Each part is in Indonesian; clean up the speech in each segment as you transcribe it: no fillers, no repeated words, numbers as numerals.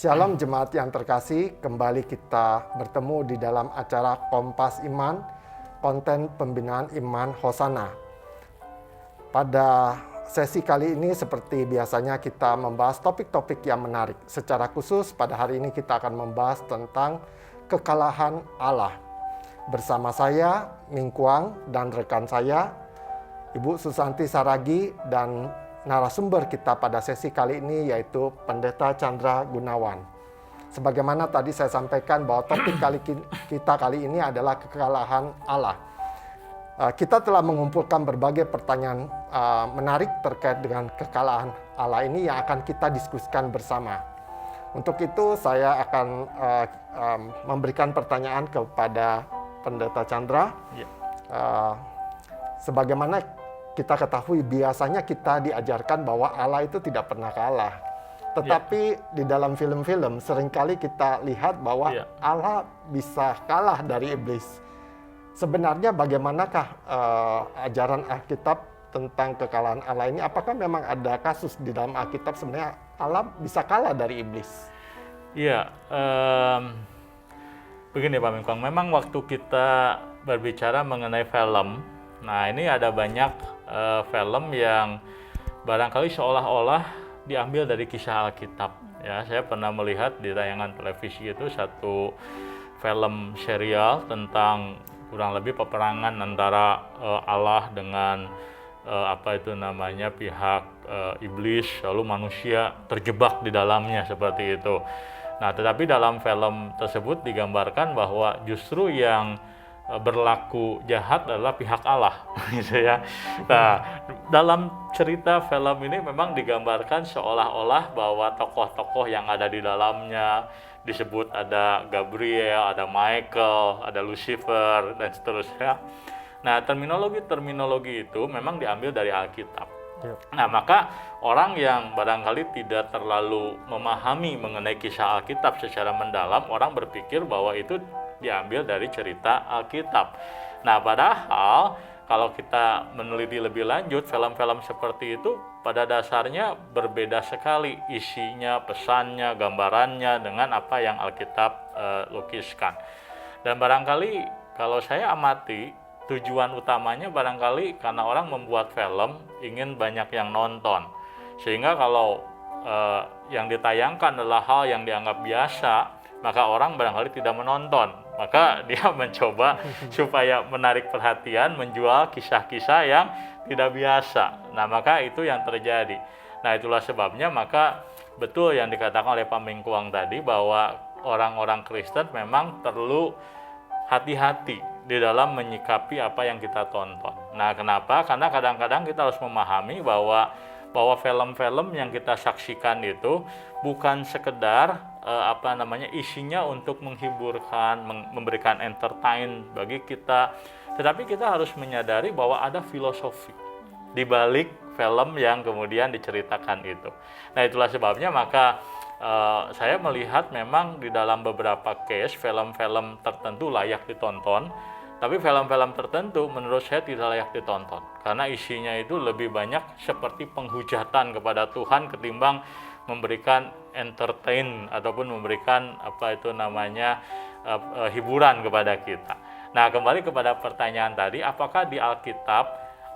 Shalom jemaat yang terkasih, kembali kita bertemu di dalam acara Kompas Iman, konten pembinaan iman Hosana. Pada sesi kali ini seperti biasanya kita membahas topik-topik yang menarik. Secara khusus pada hari ini kita akan membahas tentang kekalahan Allah. Bersama saya, Ming Kuang, dan rekan saya, Ibu Susanti Saragi, dan narasumber kita pada sesi kali ini yaitu Pendeta Chandra Gunawan. Sebagaimana tadi saya sampaikan bahwa topik kita kali ini adalah kekalahan Allah. Kita telah mengumpulkan berbagai pertanyaan menarik terkait dengan kekalahan Allah ini yang akan kita diskusikan bersama. Untuk itu saya akan memberikan pertanyaan kepada Pendeta Chandra. Sebagaimana kita ketahui biasanya kita diajarkan bahwa Allah itu tidak pernah kalah. Tetapi di dalam film-film seringkali kita lihat bahwa Allah bisa kalah dari iblis. Sebenarnya bagaimanakah ajaran Alkitab tentang kekalahan Allah ini? Apakah memang ada kasus di dalam Alkitab sebenarnya Allah bisa kalah dari iblis? Iya, begini Pak Mingkuang, memang waktu kita berbicara mengenai film, nah ini ada banyak film yang barangkali seolah-olah diambil dari kisah Alkitab. Ya, saya pernah melihat di tayangan televisi itu satu film serial tentang kurang lebih peperangan antara Allah dengan pihak iblis, lalu manusia terjebak di dalamnya seperti itu. Nah, tetapi dalam film tersebut digambarkan bahwa justru yang berlaku jahat adalah pihak Allah, gitu ya. Nah, dalam cerita film ini memang digambarkan seolah-olah bahwa tokoh-tokoh yang ada di dalamnya disebut ada Gabriel, ada Michael, ada Lucifer, dan seterusnya. Nah, terminologi itu memang diambil dari Alkitab. Nah, maka orang yang barangkali tidak terlalu memahami mengenai kisah Alkitab secara mendalam, orang berpikir bahwa itu diambil dari cerita Alkitab. Nah, padahal kalau kita meneliti lebih lanjut, film-film seperti itu pada dasarnya berbeda sekali isinya, pesannya, gambarannya dengan apa yang Alkitab lukiskan. Dan barangkali kalau saya amati, tujuan utamanya barangkali karena orang membuat film ingin banyak yang nonton. Sehingga kalau yang ditayangkan adalah hal yang dianggap biasa, maka orang barangkali tidak menonton. Maka dia mencoba supaya menarik perhatian, menjual kisah-kisah yang tidak biasa. Nah, maka itu yang terjadi. Nah, itulah sebabnya maka betul yang dikatakan oleh Pak Mingkuang tadi bahwa orang-orang Kristen memang perlu hati-hati di dalam menyikapi apa yang kita tonton. Nah, kenapa? Karena kadang-kadang kita harus memahami bahwa film-film yang kita saksikan itu bukan sekedar isinya untuk menghiburkan, memberikan entertain bagi kita, tetapi kita harus menyadari bahwa ada filosofi di balik film yang kemudian diceritakan itu. Nah, itulah sebabnya maka saya melihat memang di dalam beberapa case film-film tertentu layak ditonton, tapi film-film tertentu menurut saya tidak layak ditonton karena isinya itu lebih banyak seperti penghujatan kepada Tuhan ketimbang memberikan entertain ataupun memberikan hiburan kepada kita. Nah, kembali kepada pertanyaan tadi, apakah di Alkitab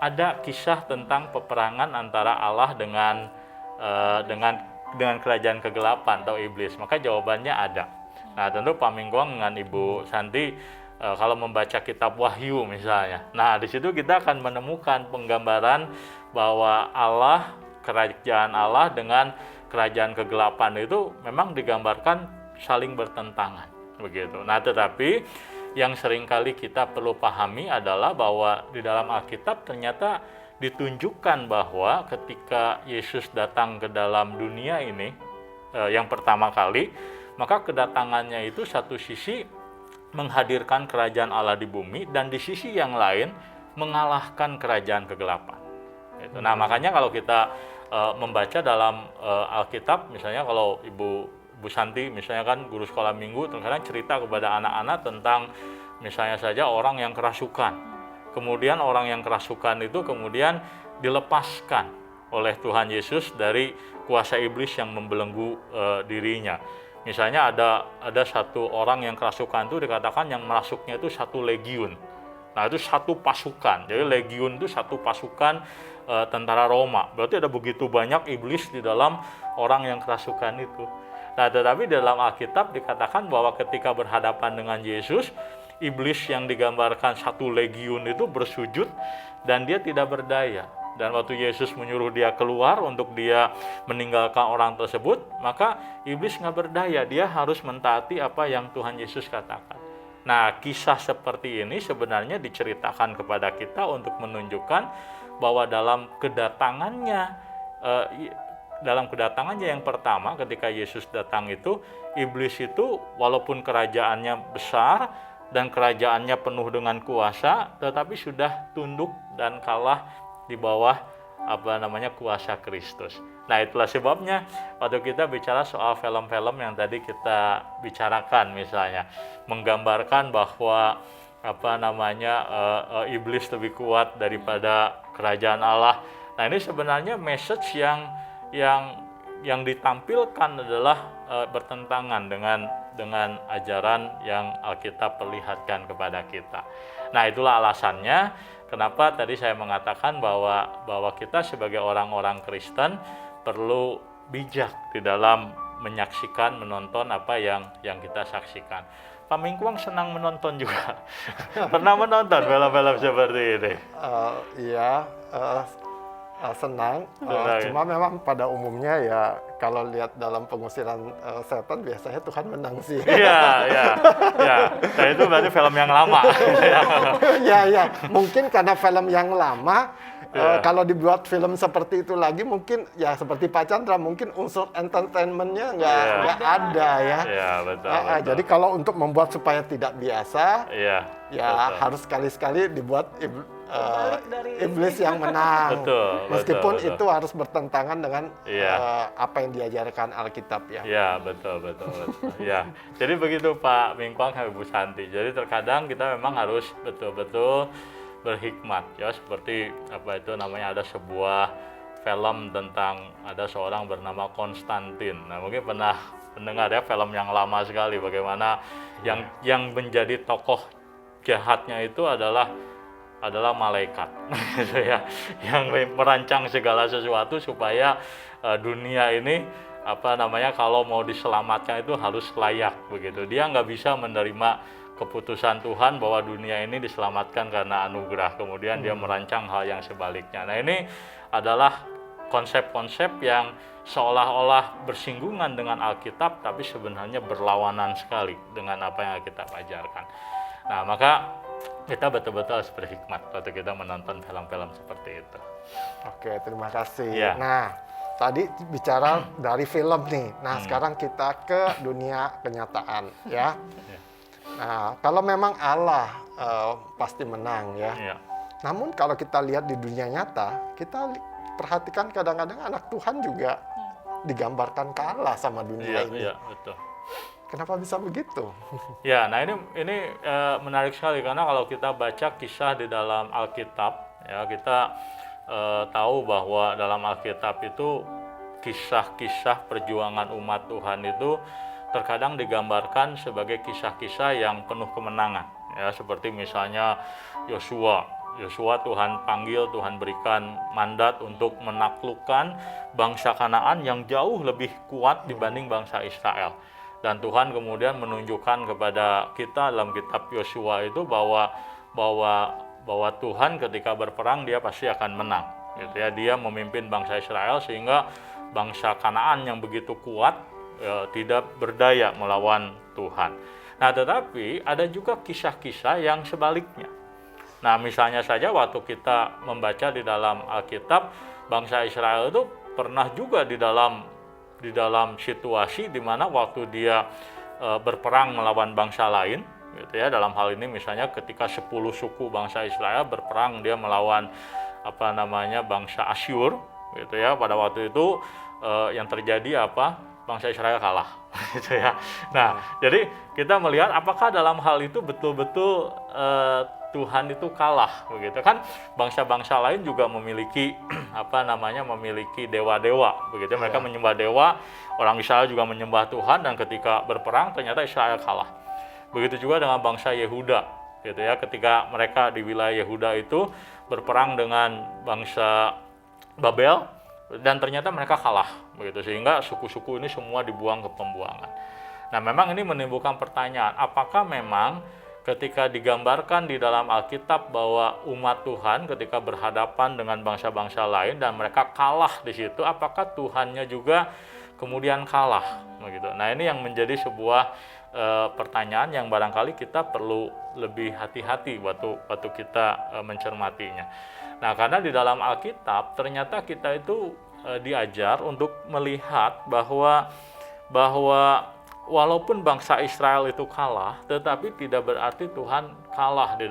ada kisah tentang peperangan antara Allah dengan kerajaan kegelapan atau iblis? Maka jawabannya ada. Nah, tentu Pak Mingkuang dengan Ibu Santi kalau membaca kitab Wahyu misalnya, nah di situ kita akan menemukan penggambaran bahwa kerajaan Allah dengan kerajaan kegelapan itu memang digambarkan saling bertentangan, begitu. Nah, tetapi yang seringkali kita perlu pahami adalah bahwa di dalam Alkitab ternyata ditunjukkan bahwa ketika Yesus datang ke dalam dunia ini yang pertama kali, maka kedatangannya itu satu sisi menghadirkan kerajaan Allah di bumi, dan di sisi yang lain mengalahkan kerajaan kegelapan. Nah, makanya kalau kita membaca dalam Alkitab, misalnya kalau Ibu Santi misalnya kan guru sekolah minggu, terkadang cerita kepada anak-anak tentang misalnya saja orang yang kerasukan. Kemudian orang yang kerasukan itu kemudian dilepaskan oleh Tuhan Yesus dari kuasa iblis yang membelenggu dirinya. Misalnya ada satu orang yang kerasukan itu dikatakan yang merasuknya itu 1 legiun. Nah itu 1 pasukan. Jadi legiun itu 1 pasukan tentara Roma. Berarti ada begitu banyak iblis di dalam orang yang kerasukan itu. Nah tetapi dalam Alkitab dikatakan bahwa ketika berhadapan dengan Yesus, iblis yang digambarkan 1 legiun itu bersujud dan dia tidak berdaya. Dan waktu Yesus menyuruh dia keluar untuk dia meninggalkan orang tersebut, maka iblis nggak berdaya, dia harus mentaati apa yang Tuhan Yesus katakan. Nah, kisah seperti ini sebenarnya diceritakan kepada kita untuk menunjukkan bahwa dalam kedatangannya yang pertama ketika Yesus datang itu, iblis itu walaupun kerajaannya besar dan kerajaannya penuh dengan kuasa, tetapi sudah tunduk dan kalah di bawah kuasa Kristus. Nah, itulah sebabnya waktu kita bicara soal film-film yang tadi kita bicarakan, misalnya menggambarkan bahwa iblis lebih kuat daripada kerajaan Allah. Nah, ini sebenarnya message yang ditampilkan adalah bertentangan dengan ajaran yang Alkitab perlihatkan kepada kita. Nah, itulah alasannya kenapa tadi saya mengatakan bahwa kita sebagai orang-orang Kristen perlu bijak di dalam menyaksikan, menonton apa yang kita saksikan. Pak Mingkuang senang menonton juga. Pernah menonton film-film seperti ini? Iya, senang. Cuma memang pada umumnya ya kalau lihat dalam pengusiran setan biasanya Tuhan menang sih. Iya. Nah itu berarti film yang lama. Iya. Mungkin karena film yang lama, kalau dibuat film seperti itu lagi mungkin ya seperti Pak Chandra, mungkin unsur entertainment-nya nggak ada ya. Iya, betul. Jadi kalau untuk membuat supaya tidak biasa, betul. harus sekali-sekali dibuat iblis yang menang. Meskipun itu harus bertentangan dengan apa yang diajarkan Alkitab ya. Iya, betul. Ya. Jadi begitu Pak Mingkuang dan Ibu Santi. Jadi terkadang kita memang harus betul-betul berhikmat ya, seperti ada sebuah film tentang ada seorang bernama Konstantin. Nah, mungkin pernah mendengar ya, film yang lama sekali, bagaimana yang menjadi tokoh jahatnya itu adalah malaikat gitu ya, yang merancang segala sesuatu supaya dunia ini kalau mau diselamatkan itu harus layak begitu. Dia nggak bisa menerima keputusan Tuhan bahwa dunia ini diselamatkan karena anugerah. Kemudian dia merancang hal yang sebaliknya. Nah, ini adalah konsep-konsep yang seolah-olah bersinggungan dengan Alkitab, tapi sebenarnya berlawanan sekali dengan apa yang Alkitab ajarkan. Nah, maka kita betul-betul harus berhikmat waktu kita menonton film-film seperti itu. Oke, terima kasih. Ya. Nah, tadi bicara dari film nih. Nah, sekarang kita ke dunia kenyataan ya. Nah, kalau memang Allah pasti menang ya. Namun kalau kita lihat di dunia nyata, kita perhatikan kadang-kadang anak Tuhan juga digambarkan kalah sama dunia ini. Iya, betul. Kenapa bisa begitu? Ya, nah ini menarik sekali karena kalau kita baca kisah di dalam Alkitab, ya kita tahu bahwa dalam Alkitab itu kisah-kisah perjuangan umat Tuhan itu terkadang digambarkan sebagai kisah-kisah yang penuh kemenangan. Ya, seperti misalnya Yosua Tuhan panggil, Tuhan berikan mandat untuk menaklukkan bangsa Kanaan yang jauh lebih kuat dibanding bangsa Israel. Dan Tuhan kemudian menunjukkan kepada kita dalam kitab Yosua itu bahwa Tuhan ketika berperang dia pasti akan menang. Gitu ya, dia memimpin bangsa Israel sehingga bangsa Kanaan yang begitu kuat tidak berdaya melawan Tuhan. Nah, tetapi ada juga kisah-kisah yang sebaliknya. Nah, misalnya saja waktu kita membaca di dalam Alkitab, bangsa Israel itu pernah juga di dalam situasi di mana waktu dia berperang melawan bangsa lain, gitu ya. Dalam hal ini misalnya ketika 10 suku bangsa Israel berperang dia melawan bangsa Asyur, gitu ya. Pada waktu itu yang terjadi bangsa Israel kalah, gitu ya. Nah, jadi kita melihat apakah dalam hal itu betul-betul Tuhan itu kalah, begitu kan? Bangsa-bangsa lain juga memiliki memiliki dewa-dewa, begitu. Mereka menyembah dewa, orang Israel juga menyembah Tuhan, dan ketika berperang ternyata Israel kalah. Begitu juga dengan bangsa Yehuda, gitu ya. Ketika mereka di wilayah Yehuda itu berperang dengan bangsa Babel, dan ternyata mereka kalah, begitu. Sehingga suku-suku ini semua dibuang ke pembuangan. Nah, memang ini menimbulkan pertanyaan, apakah memang ketika digambarkan di dalam Alkitab bahwa umat Tuhan ketika berhadapan dengan bangsa-bangsa lain dan mereka kalah di situ, apakah Tuhannya juga kemudian kalah, begitu. Nah, ini yang menjadi sebuah pertanyaan yang barangkali kita perlu lebih hati-hati waktu kita mencermatinya. Nah, karena di dalam Alkitab ternyata kita itu diajar untuk melihat bahwa walaupun bangsa Israel itu kalah, tetapi tidak berarti Tuhan kalah di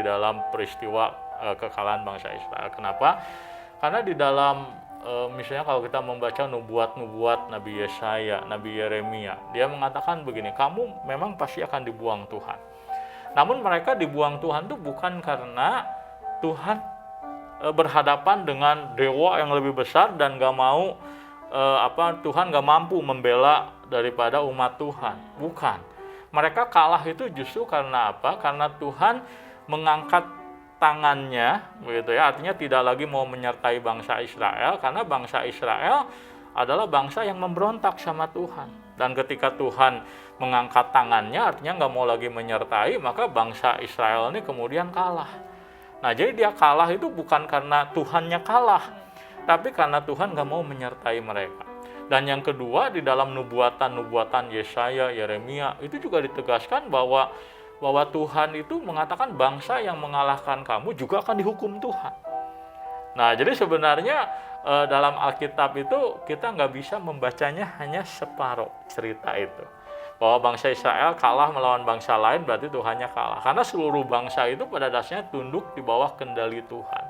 dalam peristiwa kekalahan bangsa Israel. Kenapa? Karena di dalam misalnya kalau kita membaca nubuat-nubuat Nabi Yesaya, Nabi Yeremia, dia mengatakan begini, kamu memang pasti akan dibuang Tuhan. Namun mereka dibuang Tuhan itu bukan karena Tuhan berhadapan dengan dewa yang lebih besar dan gak mau Tuhan gak mampu membela daripada umat Tuhan. Bukan. Mereka kalah itu justru karena apa? Karena Tuhan mengangkat tangannya, begitu ya. Artinya tidak lagi mau menyertai bangsa Israel, karena bangsa Israel adalah bangsa yang memberontak sama Tuhan. Dan ketika Tuhan mengangkat tangannya, artinya nggak mau lagi menyertai, maka bangsa Israel ini kemudian kalah. Nah, jadi dia kalah itu bukan karena Tuhannya kalah, tapi karena Tuhan nggak mau menyertai mereka. Dan yang kedua, di dalam nubuatan Yesaya, Yeremia, itu juga ditegaskan bahwa Tuhan itu mengatakan bangsa yang mengalahkan kamu juga akan dihukum Tuhan. Nah, jadi sebenarnya dalam Alkitab itu kita nggak bisa membacanya hanya separuh cerita itu. Bahwa bangsa Israel kalah melawan bangsa lain berarti Tuhannya kalah. Karena seluruh bangsa itu pada dasarnya tunduk di bawah kendali Tuhan.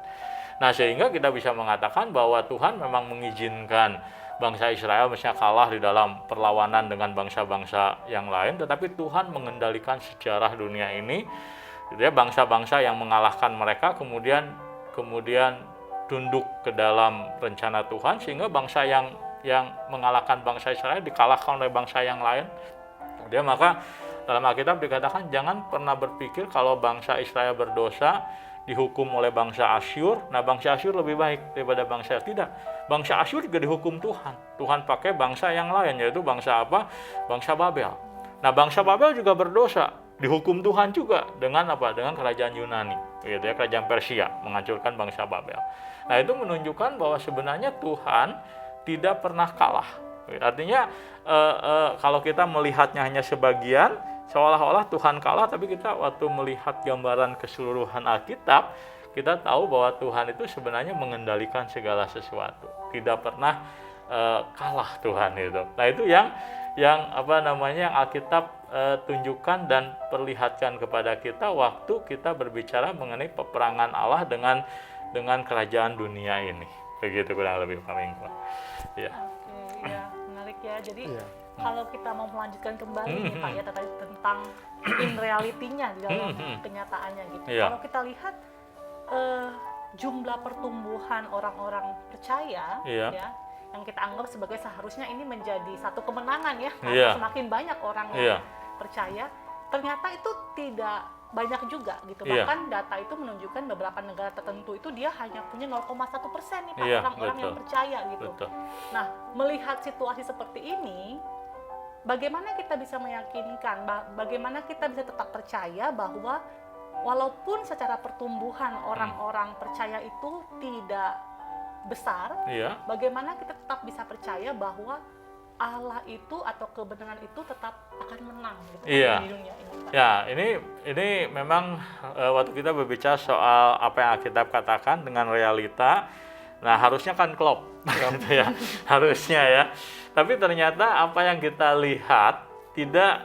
Nah, sehingga kita bisa mengatakan bahwa Tuhan memang mengizinkan bangsa Israel misalnya kalah di dalam perlawanan dengan bangsa-bangsa yang lain, tetapi Tuhan mengendalikan sejarah dunia ini. Jadi bangsa-bangsa yang mengalahkan mereka kemudian tunduk ke dalam rencana Tuhan, sehingga bangsa yang mengalahkan bangsa Israel dikalahkan oleh bangsa yang lain. Kemudian maka dalam Alkitab dikatakan jangan pernah berpikir kalau bangsa Israel berdosa dihukum oleh bangsa Asyur, nah bangsa Asyur lebih baik daripada bangsa. Tidak, bangsa Asyur juga dihukum Tuhan. Tuhan pakai bangsa yang lain, yaitu bangsa apa? Bangsa Babel. Nah, bangsa Babel juga berdosa, dihukum Tuhan juga dengan apa? Dengan kerajaan Yunani, gitu ya, kerajaan Persia menghancurkan bangsa Babel. Nah, itu menunjukkan bahwa sebenarnya Tuhan tidak pernah kalah. Artinya kalau kita melihatnya hanya sebagian, seolah-olah Tuhan kalah, tapi kita waktu melihat gambaran keseluruhan Alkitab, kita tahu bahwa Tuhan itu sebenarnya mengendalikan segala sesuatu. Tidak pernah kalah Tuhan itu. Nah, itu yang Alkitab tunjukkan dan perlihatkan kepada kita waktu kita berbicara mengenai peperangan Allah dengan kerajaan dunia ini. Begitu kurang lebih Pak Minggu. Ya. Oke, ya, menarik ya. Jadi kalau kita mau melanjutkan kembali nih Pak ya tadi tentang in reality-nya di dalam kenyataannya gitu. Kalau kita lihat jumlah pertumbuhan orang-orang percaya ya, yang kita anggap sebagai seharusnya ini menjadi satu kemenangan ya, karena semakin banyak orang yang percaya, ternyata itu tidak banyak juga gitu. Bahkan data itu menunjukkan beberapa negara tertentu itu dia hanya punya 0,1% nih Pak orang-orang yang percaya gitu. Nah, melihat situasi seperti ini, bagaimana kita bisa meyakinkan, bagaimana kita bisa tetap percaya bahwa walaupun secara pertumbuhan orang-orang percaya itu tidak besar, bagaimana kita tetap bisa percaya bahwa Allah itu atau kebenaran itu tetap akan menang gitu di dunia ini, Pak. Ya, ini memang waktu kita berbicara soal apa yang Alkitab katakan dengan realita, nah harusnya kan klop, gitu ya, harusnya ya. Tapi ternyata apa yang kita lihat tidak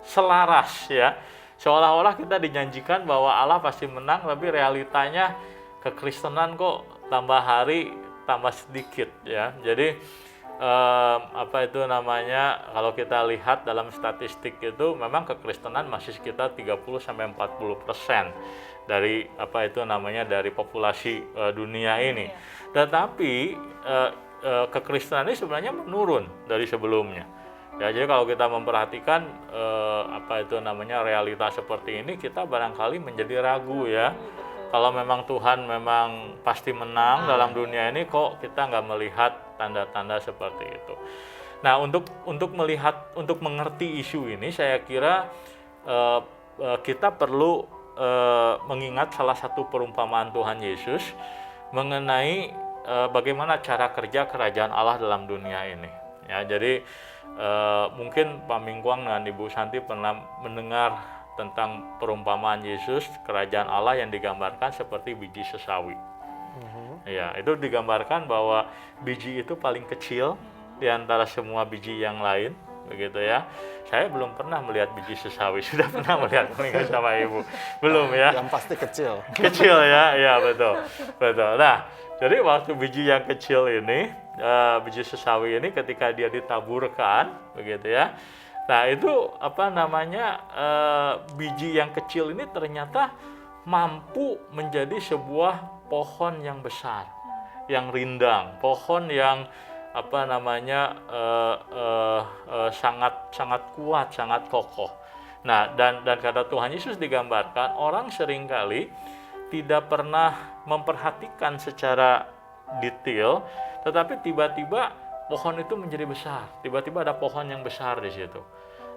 selaras ya. Seolah-olah kita dijanjikan bahwa Allah pasti menang, tapi realitanya kekristenan kok tambah hari tambah sedikit ya. Jadi apa itu namanya, kalau kita lihat dalam statistik itu memang kekristenan masih sekitar 30-40% dari apa itu namanya dari populasi dunia ini. Tetapi kekristenan ini sebenarnya menurun dari sebelumnya. Ya, jadi kalau kita memperhatikan apa itu namanya realita seperti ini, kita barangkali menjadi ragu ya. Kalau memang Tuhan memang pasti menang dalam dunia ini, kok kita nggak melihat tanda-tanda seperti itu. Nah, untuk melihat, untuk mengerti isu ini, saya kira kita perlu mengingat salah satu perumpamaan Tuhan Yesus mengenai bagaimana cara kerja kerajaan Allah dalam dunia ini. Ya, jadi mungkin Pak Mingkwang dan Ibu Santi pernah mendengar tentang perumpamaan Yesus, kerajaan Allah yang digambarkan seperti biji sesawi. Ya, itu digambarkan bahwa biji itu paling kecil di antara semua biji yang lain, begitu ya. Saya belum pernah melihat biji sesawi, sudah pernah melihat menikah sama Ibu? Belum ya? Yang pasti kecil. Kecil ya, ya betul, betul. Nah, jadi waktu biji yang kecil ini, biji sesawi ini ketika dia ditaburkan, begitu ya. Nah, itu apa namanya, biji yang kecil ini ternyata mampu menjadi sebuah pohon yang besar, yang rindang, pohon yang apa namanya sangat kuat, sangat kokoh. Nah, dan kata Tuhan Yesus digambarkan, orang seringkali tidak pernah memperhatikan secara detail, tetapi tiba-tiba pohon itu menjadi besar. Tiba-tiba ada pohon yang besar di situ.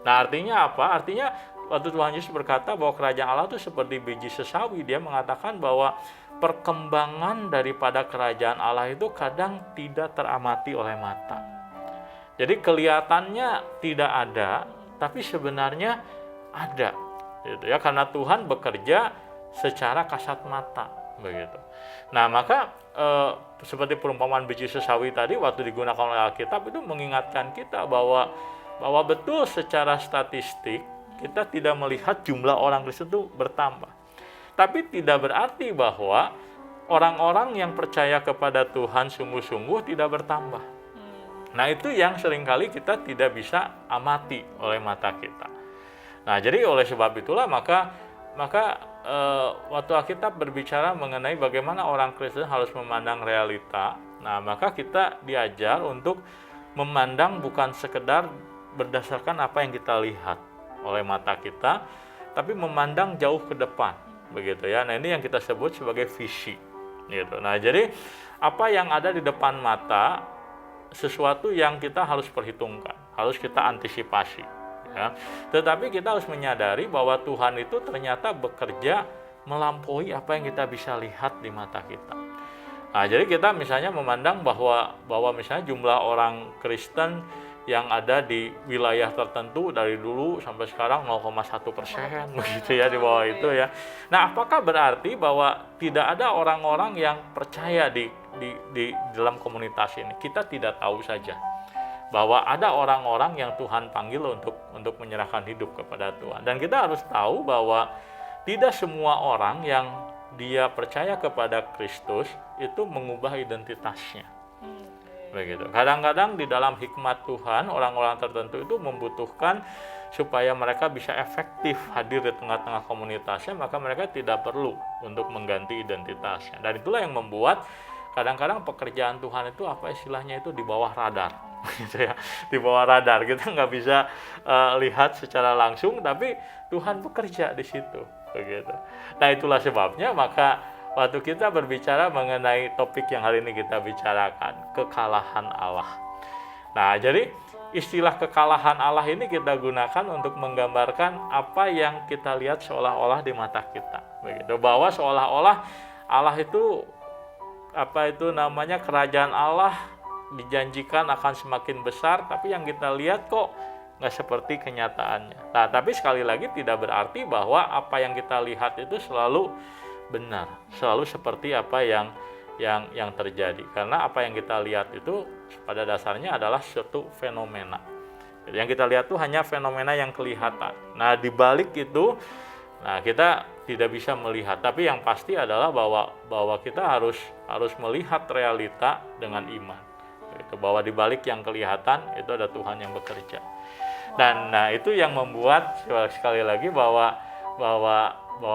Nah, artinya apa? Artinya waktu Tuhan Yesus berkata bahwa kerajaan Allah itu seperti biji sesawi, dia mengatakan bahwa perkembangan daripada kerajaan Allah itu kadang tidak teramati oleh mata. Jadi kelihatannya tidak ada, tapi sebenarnya ada. Gitu ya, karena Tuhan bekerja secara kasat mata, begitu. Nah, maka seperti perumpamaan biji sesawi tadi waktu digunakan oleh Alkitab itu mengingatkan kita bahwa betul secara statistik kita tidak melihat jumlah orang Kristen itu bertambah. Tapi tidak berarti bahwa orang-orang yang percaya kepada Tuhan sungguh-sungguh tidak bertambah. Nah, itu yang seringkali kita tidak bisa amati oleh mata kita. Nah, jadi oleh sebab itulah maka waktu Alkitab berbicara mengenai bagaimana orang Kristen harus memandang realita, nah maka kita diajar untuk memandang bukan sekedar berdasarkan apa yang kita lihat oleh mata kita, tapi memandang jauh ke depan, begitu ya. Nah, ini yang kita sebut sebagai visi, gitu. Nah, jadi apa yang ada di depan mata sesuatu yang kita harus perhitungkan, harus kita antisipasi. Ya. Tetapi kita harus menyadari bahwa Tuhan itu ternyata bekerja melampaui apa yang kita bisa lihat di mata kita. Nah, jadi kita misalnya memandang bahwa misalnya jumlah orang Kristen yang ada di wilayah tertentu dari dulu sampai sekarang 0,1%, begitu ya, di bawah itu ya. Nah, apakah berarti bahwa tidak ada orang-orang yang percaya di dalam komunitas ini? Kita tidak tahu saja bahwa ada orang-orang yang Tuhan panggil untuk menyerahkan hidup kepada Tuhan. Dan kita harus tahu bahwa tidak semua orang yang dia percaya kepada Kristus itu mengubah identitasnya. Begitu. Kadang-kadang di dalam hikmat Tuhan, orang-orang tertentu itu membutuhkan supaya mereka bisa efektif hadir di tengah-tengah komunitasnya, maka mereka tidak perlu untuk mengganti identitasnya. Dan itulah yang membuat kadang-kadang pekerjaan Tuhan itu apa istilahnya itu di bawah radar, gitu ya, di bawah radar. Kita nggak bisa lihat secara langsung, tapi Tuhan bekerja di situ, begitu. Nah, itulah sebabnya maka waktu kita berbicara mengenai topik yang hari ini kita bicarakan, kekalahan Allah. Nah, jadi istilah kekalahan Allah ini kita gunakan untuk menggambarkan apa yang kita lihat seolah-olah di mata kita, begitu. Bahwa seolah-olah Allah itu kerajaan Allah dijanjikan akan semakin besar, tapi yang kita lihat kok nggak seperti kenyataannya. Nah, tapi sekali lagi tidak berarti bahwa apa yang kita lihat itu selalu benar, selalu seperti apa yang terjadi. Karena apa yang kita lihat itu pada dasarnya adalah suatu fenomena. Yang kita lihat itu hanya fenomena yang kelihatan. Nah, di balik itu, nah kita tidak bisa melihat, tapi yang pasti adalah bahwa kita harus melihat realita dengan iman. itu, bahwa di balik yang kelihatan itu ada Tuhan yang bekerja. Dan nah itu yang membuat sekali lagi bahwa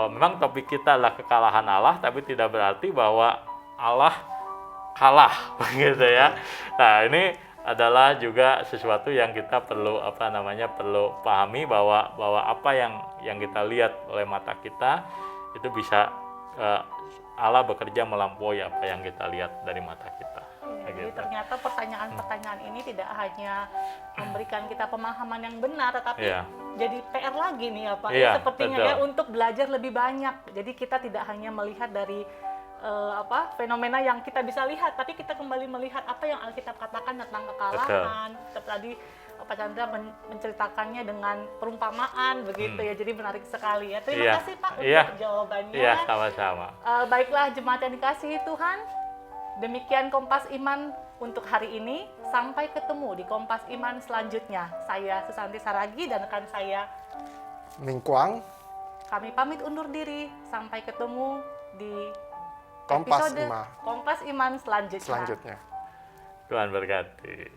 memang topik kita adalah kekalahan Allah, tapi tidak berarti bahwa Allah kalah begitu ya. Nah, ini adalah juga sesuatu yang kita perlu perlu pahami, bahwa apa yang kita lihat oleh mata kita itu bisa Allah bekerja melampaui apa yang kita lihat dari mata kita. Jadi ternyata pertanyaan-pertanyaan ini tidak hanya memberikan kita pemahaman yang benar, tetapi jadi PR lagi nih ya Pak. Sepertinya ya untuk belajar lebih banyak. Jadi kita tidak hanya melihat dari fenomena yang kita bisa lihat, tapi kita kembali melihat apa yang Alkitab katakan tentang kekalahan. Tadi Pak Chandra menceritakannya dengan perumpamaan begitu ya, jadi menarik sekali ya. Terima kasih Pak untuk jawabannya. Iya, sama-sama. Baiklah jemaat yang dikasihi Tuhan, demikian Kompas Iman untuk hari ini. Sampai ketemu di Kompas Iman selanjutnya. Saya Susanti Saragi dan rekan saya Mingkuang. Kami pamit undur diri. Sampai ketemu di Kompas episode Iman Kompas Iman selanjutnya. Tuhan berkati.